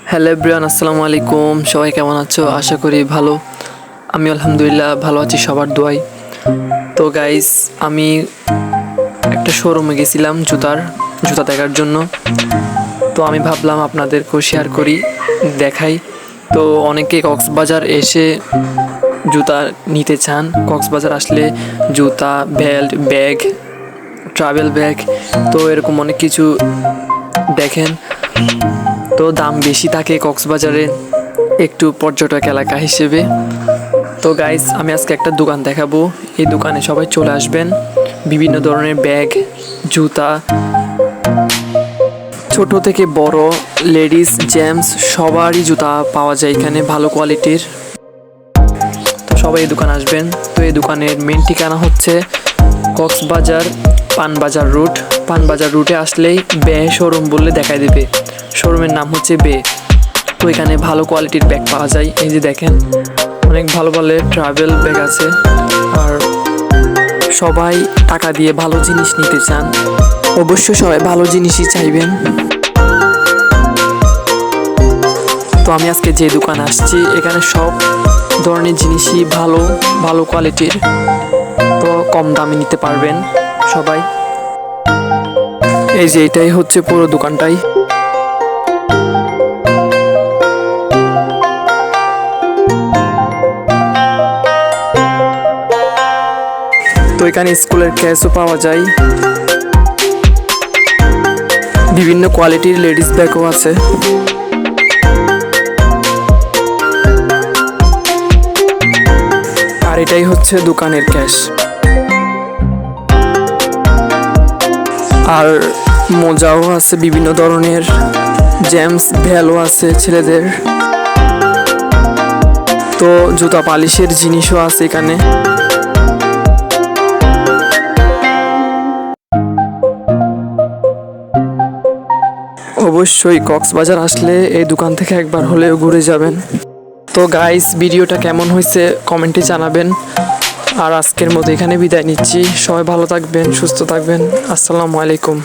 Hello everyone, আসসালামু আলাইকুম। সবাই কেমন আছো? আশা করি ভালো। আমি আলহামদুলিল্লাহ ভালো আছি, সবার দোয়ায়। তো গাইস, আমি একটা শোরুমে গেছিলাম জুতা দেখার জন্য। তো আমি ভাবলাম আপনাদেরকেও শেয়ার করি, দেখাই। তো অনেকে কক্সবাজার এসে জুতা নিতে চান। কক্সবাজার আসলে জুতা, বেল্ট, ব্যাগ, ট্রাভেল ব্যাগ, তো এরকম অনেক কিছু দেখেন। তো দাম বেশি থাকে কক্সবাজারে, একটু পর্যটক এলাকা হিসেবে। তো গাইস, আমি আজকে একটা দোকান দেখাবো। এই দোকানে সবাই চলে আসবেন। বিভিন্ন ধরনের ব্যাগ, জুতা, ছোট থেকে বড়, লেডিস, জেন্টস সবারই জুতা পাওয়া যায় এখানে ভালো কোয়ালিটির। তো সবাই এই দোকানে আসবেন। তো এই দোকানের মেন ঠিকানা হচ্ছে কক্সবাজার পানবাজার রুট। পানবাজার রুটে আসলেই বে শোরুম বললে দেখাই দেবে। শোরুমের নাম হচ্ছে বে। তো এখানে ভালো কোয়ালিটির ব্যাগ পাওয়া যায়। এই যে দেখেন, অনেক ভালো ভালো ট্রাভেল ব্যাগ আছে। আর সবাই টাকা দিয়ে ভালো জিনিস নিতে চান। অবশ্যই সবাই ভালো জিনিসই চাইবেন। তো আমি আজকে যে দোকানে আসছি, এখানে সব ধরনের জিনিসই ভালো ভালো কোয়ালিটির। তো কম দামে নিতে পারবেন সবাই। এই যে এটাই হচ্ছে পুরো দোকানটাই। তো এখানে স্কুলের ক্যাশও পাওয়া যায়। বিভিন্ন কোয়ালিটির লেডিস ব্যাগও আছে। আর এটাই হচ্ছে দোকানের ক্যাশ। আর মোজাও আছে বিভিন্ন ধরনের, জেমস ভ্যালও আছে ছেলেদের। তো জুতা পালিশের জিনিসও আছে এখানে। অবশ্যই কক্সবাজার আসলে এই দোকান থেকে একবার হলেও ঘুরে যাবেন। তো গাইস, ভিডিওটা কেমন হয়েছে কমেন্টে জানাবেন। আর আজকের মতো এখানে বিদায় নিচ্ছি। সবাই ভালো থাকবেন, সুস্থ থাকবেন। আসসালামু আলাইকুম।